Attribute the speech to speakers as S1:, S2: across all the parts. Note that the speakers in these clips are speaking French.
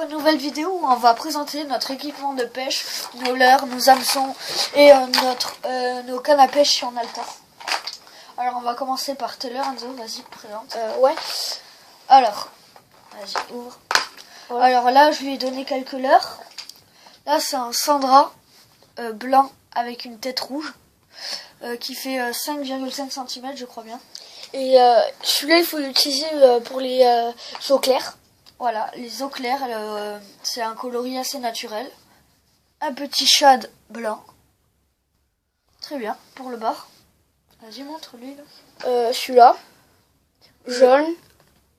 S1: une nouvelle vidéo où on va présenter notre équipement de pêche, nos leurres, nos hameçons et nos cannes à pêche si on a le temps. Alors on va commencer par tes leurres, Enzo, vas-y, présente.
S2: Ouais.
S1: Alors, vas-y, ouvre.
S2: Ouais.
S1: Alors là, je lui ai donné quelques leurres. Là, c'est un Sandra blanc avec une tête rouge qui fait 5,5 cm, je crois bien.
S2: Et celui-là, il faut l'utiliser pour les eaux claires.
S1: Voilà, les eaux claires, c'est un coloris assez naturel. Un petit shad blanc. Très bien, pour le bar. Vas-y, montre-lui.
S2: Celui-là, jaune.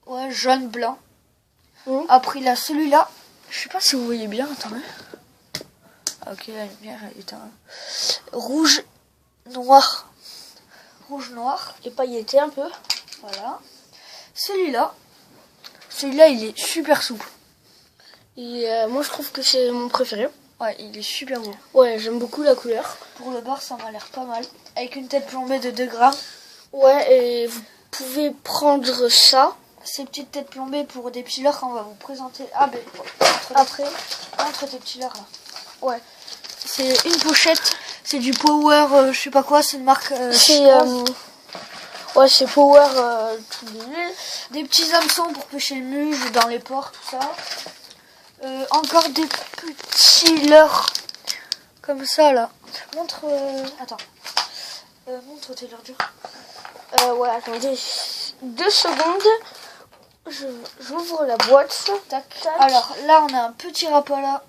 S1: Ouais, jaune, blanc.
S2: Après,
S1: il a celui-là. Je sais pas si vous voyez bien, attendez. Ok, la lumière est éteinte. Rouge, noir. Rouge, noir.
S2: Et pailleté un peu.
S1: Voilà. Celui-là, il est super souple.
S2: Et moi, je trouve que c'est mon préféré.
S1: Ouais, il est super beau.
S2: Ouais, j'aime beaucoup la couleur.
S1: Pour le bar, ça m'a l'air pas mal. Avec une tête plombée de 2 grammes.
S2: Ouais, et vous pouvez prendre ça.
S1: Ces petites têtes plombées pour des petits leurres qu'on va vous présenter. Ah ben, entre tes petits leurres là. Ouais. C'est une pochette. C'est du Power, je sais pas quoi, c'est une marque.
S2: Ouais, c'est Power tout
S1: des petits hameçons pour pêcher le muge dans les ports, tout ça. Encore des petits leurres comme ça là. Montre. Attends. Montre tes leurres dures.
S2: Ouais, attendez 2 secondes. J'ouvre la boîte.
S1: Tac. Alors là, on a un petit rapala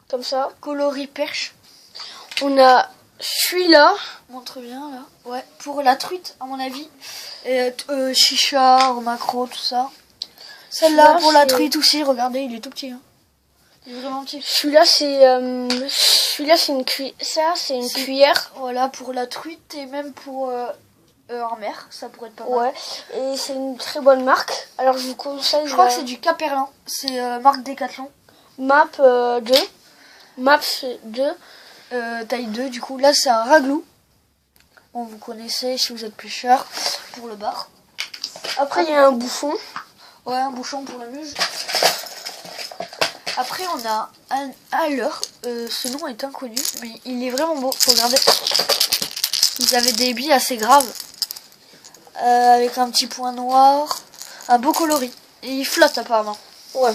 S2: comme ça.
S1: Coloris perche.
S2: On a celui-là.
S1: Montre bien là. Ouais, pour la truite à mon avis. Et chicha, macro, tout ça. Celle-là pour la truite aussi. Regardez, il est tout petit. Hein. Il est vraiment petit.
S2: Celui-là c'est une cuillère. Ça c'est une cuillère.
S1: Voilà pour la truite et même pour en mer, ça pourrait être pas mal.
S2: Ouais. Et c'est une très bonne marque. Alors je vous conseille.
S1: Je crois que c'est du Caperlan. C'est marque Decathlon.
S2: Map 2. Map 2.
S1: Taille 2 du coup. Là c'est un raglou. Bon, vous connaissez si vous êtes pêcheur pour le bar.
S2: Après il y a un bouchon.
S1: Ouais, un bouchon pour le muge. Après on a un leurre. Ce nom est inconnu mais il est vraiment beau. Regardez. Ils avaient des billes assez graves. Avec un petit point noir. Un beau coloris. Et il flotte apparemment.
S2: Ouais.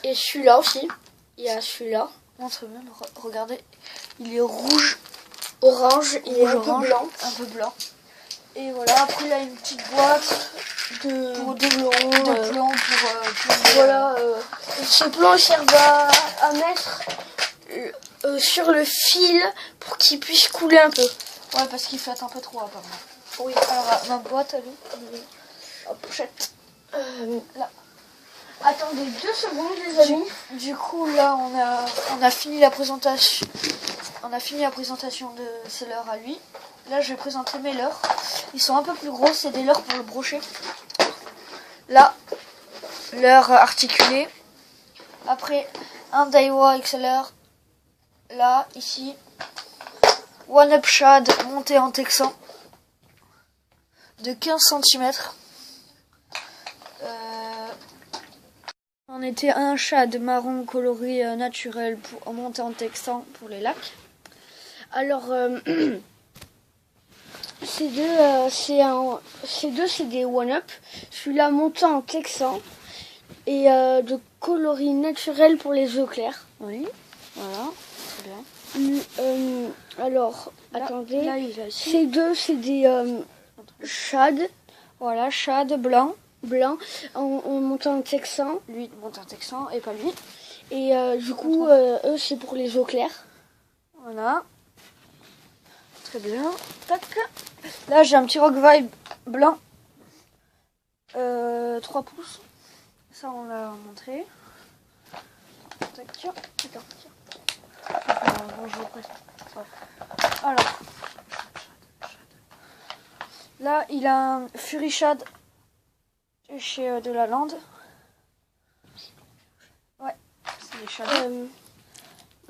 S2: Et celui-là aussi. Il y a celui-là.
S1: Montre bien, regardez. Il est rouge.
S2: Orange. Il est un
S1: orange,
S2: peu blanc.
S1: Un peu blanc. Et voilà, après il y a une petite boîte de plomb pour
S2: voilà. Ce plomb servent à mettre sur le fil pour qu'il puisse couler un peu.
S1: Ouais, parce qu'il flotte un peu trop apparemment.
S2: Oui.
S1: Alors ma boîte, elle est en pochette. Là.
S2: Attendez 2 secondes les amis.
S1: Du coup là on a fini la présentation. On a fini la présentation de ces leurres à lui. Là je vais présenter mes leurres. Ils sont un peu plus gros, c'est des leurres pour le brochet. Là, leurre articulé. Après un Daiwa XLR. Là, ici. One Up Shad monté en texan. De 15 cm. On était un shad marron coloris naturel pour monter en texan pour les lacs.
S2: Alors ces deux c'est des One Up. Celui-là montant en texan et de coloris naturel pour les eaux claires.
S1: Oui, voilà, très bien.
S2: Alors
S1: là,
S2: attendez,
S1: là,
S2: ces deux c'est des shad.
S1: Voilà, shad blanc.
S2: On monte en texan.
S1: Lui monte en texan et pas lui.
S2: Et du coup, eux, c'est pour les eaux claires.
S1: Voilà. Très bien. Tac. Là, j'ai un petit Rock Vibe blanc. 3 pouces. Ça, on l'a montré. Tac. Bon, je vous prête. Alors. Là, il a un Fury Shad chez de la Lande. Ouais, c'est des shadows.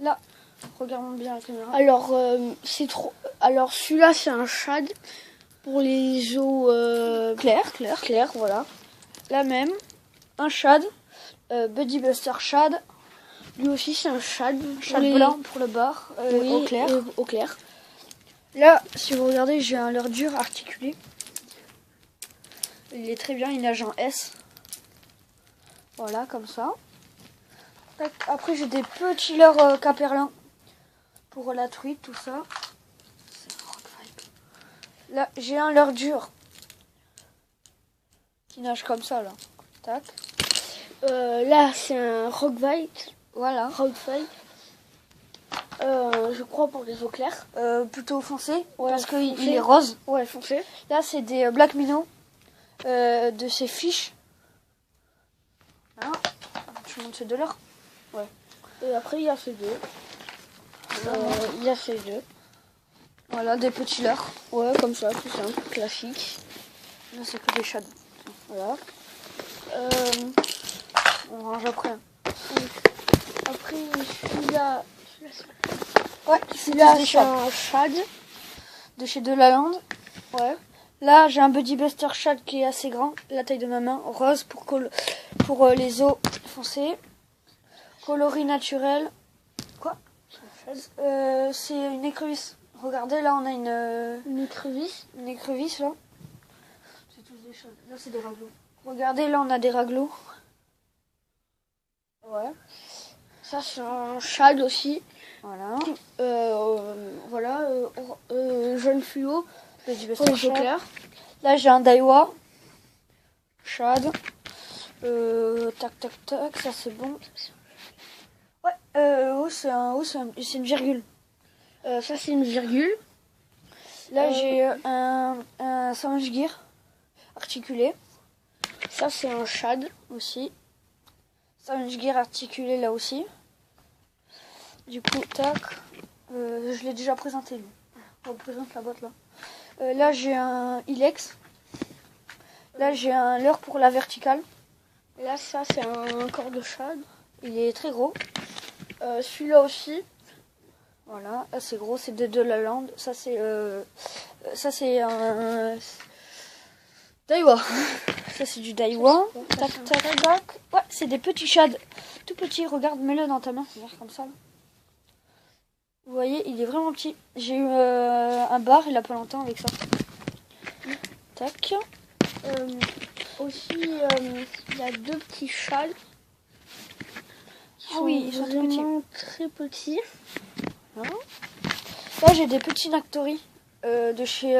S1: Là, regardons bien la caméra.
S2: Alors, c'est trop. Alors, celui-là, c'est un shad pour les eaux claires, voilà.
S1: La même, un shad, Buddy Buster Shad,
S2: Lui aussi, c'est un shad.
S1: Shad blanc pour le bar,
S2: Oui,
S1: au clair.
S2: Au clair.
S1: Là, si vous regardez, j'ai un leurre dur articulé. Il est très bien, il nage en S. Voilà, comme ça. Tac. Après, j'ai des petits leurres caperlin pour la truite, tout ça. Là, j'ai un leurre dur qui nage comme ça, là. Tac.
S2: Là, c'est un rockfight.
S1: Voilà.
S2: Rockfight. Je crois pour les eaux claires.
S1: Plutôt foncé,
S2: Ouais,
S1: parce qu'il
S2: foncé.
S1: est rose.
S2: Ouais, foncé.
S1: Là, c'est des black minnows de ces fiches. Hein, je montre ces deux leurres.
S2: Ouais. Et après, il y a ces deux. Il y a ces deux.
S1: Voilà, des petits leurres.
S2: Ouais, comme ça, tout simple, classique.
S1: Là, c'est que des shads.
S2: Voilà.
S1: On range après.
S2: Après, celui-là,
S1: Ouais,
S2: celui-là,
S1: des
S2: c'est
S1: shads.
S2: un shad.
S1: De chez Delaland.
S2: Ouais.
S1: Là, j'ai un Buddy Buster Shad qui est assez grand, la taille de ma main, rose pour les os foncés. Coloris naturel. Quoi? C'est une écrevisse. Regardez, là, on a
S2: Une écrevisse.
S1: une écrevisse, là. C'est tous des shads. Là, c'est des raglots. Regardez, là, on a des raglots.
S2: Ouais. Ça, c'est un shad aussi.
S1: Voilà.
S2: Voilà. Jaune fluo.
S1: Buddy
S2: Pour
S1: Buster
S2: les eaux
S1: Shad.
S2: claires.
S1: Là, j'ai un Daiwa. Shad. Tac, tac, tac. Ça, c'est bon. Ouais, c'est une virgule.
S2: Ça, c'est une virgule.
S1: Là, j'ai un Sandwich Gear articulé
S2: Ça, c'est un shad.
S1: aussi. Sandwich Gear articulé là aussi. Du coup, tac. Je l'ai déjà présenté, lui. On représente la boîte là. Là, j'ai un Ilex. Là, j'ai un leurre pour la verticale.
S2: Et là, ça, c'est un corps de shad.
S1: Il est très gros.
S2: Celui-là aussi.
S1: Voilà, là c'est gros, c'est de la lande. Ça c'est un Daiwa. Ça c'est du Daiwa. Tac tac tac. Ouais, c'est des petits shads, tout petits. Regarde, mets-le dans ta main, regarde comme ça. Là. Vous voyez, il est vraiment petit. J'ai eu un bar il y a pas longtemps avec ça. Tac.
S2: Aussi, il y a deux petits shads.
S1: Ah oui, ils sont tout petits.
S2: vraiment très petits.
S1: Là j'ai des petits Nactori de chez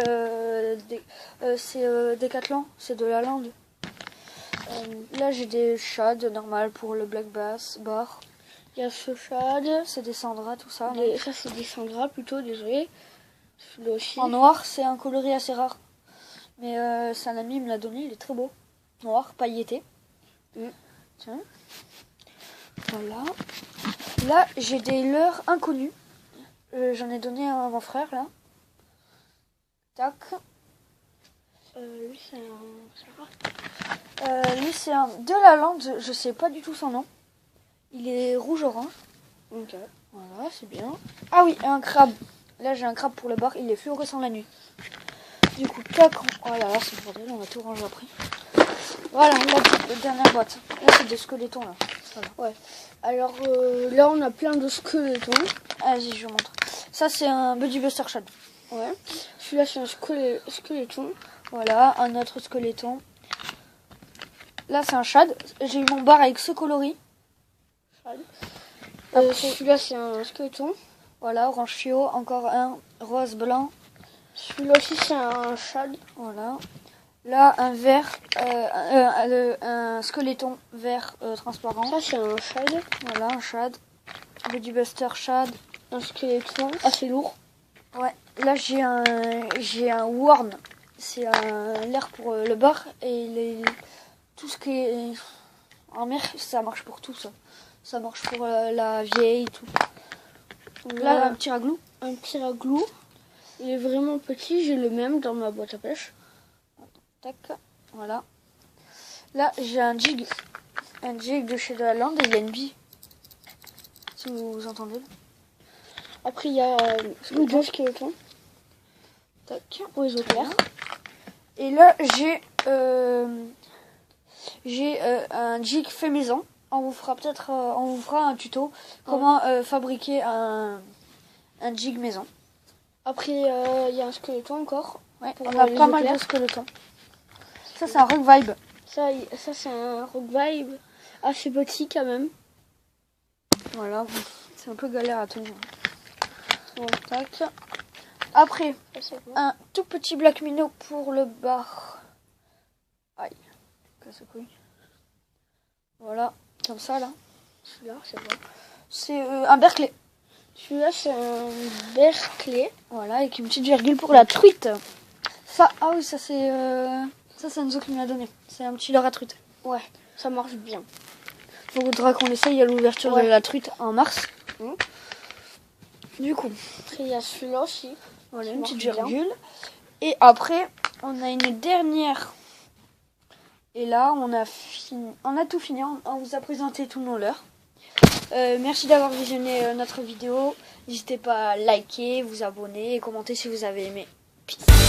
S1: c'est Decathlon, c'est de la lande. Là j'ai des shads normal pour le black bass bar.
S2: Il y a ce shad.
S1: C'est des Sandra, tout ça.
S2: Ça, c'est des Sandra plutôt, désolé. Celui-là aussi.
S1: En noir, c'est un coloris assez rare. Mais c'est un ami, il me l'a donné, il est très beau. Noir, pailleté. Tiens. Voilà. Là, j'ai des leurres inconnus. J'en ai donné un à mon frère, là. Tac.
S2: Lui, c'est
S1: Lui, c'est un de la lande, je sais pas du tout son nom. Il est rouge-orange.
S2: Ok.
S1: Voilà, c'est bien. Ah oui, un crabe. Là, j'ai un crabe pour le bar, il est fluorescent la nuit. Du coup, tac. Oh là là, c'est le bordel, on va tout ranger après. Voilà, la dernière boîte. Là, c'est des squelettons, là. Voilà.
S2: Ouais. Alors, là, on a plein de squelettons.
S1: Vas-y, je vous montre. Ça, c'est un Buddy Buster Shad.
S2: Ouais. Celui-là, c'est un squeletton.
S1: Voilà, un autre squeletton. Là, c'est un Shad. J'ai eu mon bar avec ce coloris.
S2: Celui-là, c'est un squeletton.
S1: Voilà, orange fluo. Encore un rose blanc.
S2: Celui-là aussi, c'est un shad.
S1: Voilà. Là, un vert, un squeletton vert transparent.
S2: Ça, c'est un shad.
S1: Voilà, un Shad. Buddy Buster Shad.
S2: Un squeletton assez lourd.
S1: Ouais. Là, j'ai un Warn. C'est un l'air pour le bar et tout ce qui est en mer, ça marche pour tout ça. Ça marche pour la vieille, tout. Là, un petit raglou.
S2: Un petit raglou. Il est vraiment petit, j'ai le même dans ma boîte à pêche.
S1: Tac, voilà. Là, j'ai un jig. Un jig de chez la lande et il y a une bille. Si vous entendez.
S2: Après, il y a deux squelettons.
S1: Tac.
S2: Pour les eaux claires.
S1: Et là, j'ai un jig fait maison on vous fera peut-être on vous fera un tuto comment fabriquer un jig maison.
S2: Après, il y a un squeletton encore.
S1: Ouais,
S2: pour
S1: on a
S2: les
S1: pas mal de
S2: éclairs.
S1: squelettons. Ça c'est un rock vibe.
S2: Ça, c'est un rock vibe assez petit quand même.
S1: Voilà, c'est un peu galère à tenir. Bon, tac. Après,
S2: Ça, c'est bon.
S1: un tout petit black minnow pour le bar. Aïe, casse le couille. Voilà, comme ça là.
S2: Celui-là, c'est bon.
S1: C'est un berkeley.
S2: Celui-là, c'est un berkeley.
S1: Voilà, avec une petite virgule pour la truite. Ça, ah oui, ça c'est Enzo qui me l'a donné. C'est un petit leurre à truite.
S2: Ouais, ça marche bien.
S1: Faudra qu'on essaye à l'ouverture de la truite en mars. Du coup,
S2: Après, il y a celui-là aussi.
S1: voilà,
S2: Ça
S1: une
S2: marche
S1: petite
S2: bien.
S1: virgule. Et après, on a une dernière. Et là, on a tout fini. On vous a présenté tous nos leurres. Merci d'avoir visionné notre vidéo. N'hésitez pas à liker, vous abonner et commenter si vous avez aimé. Peace.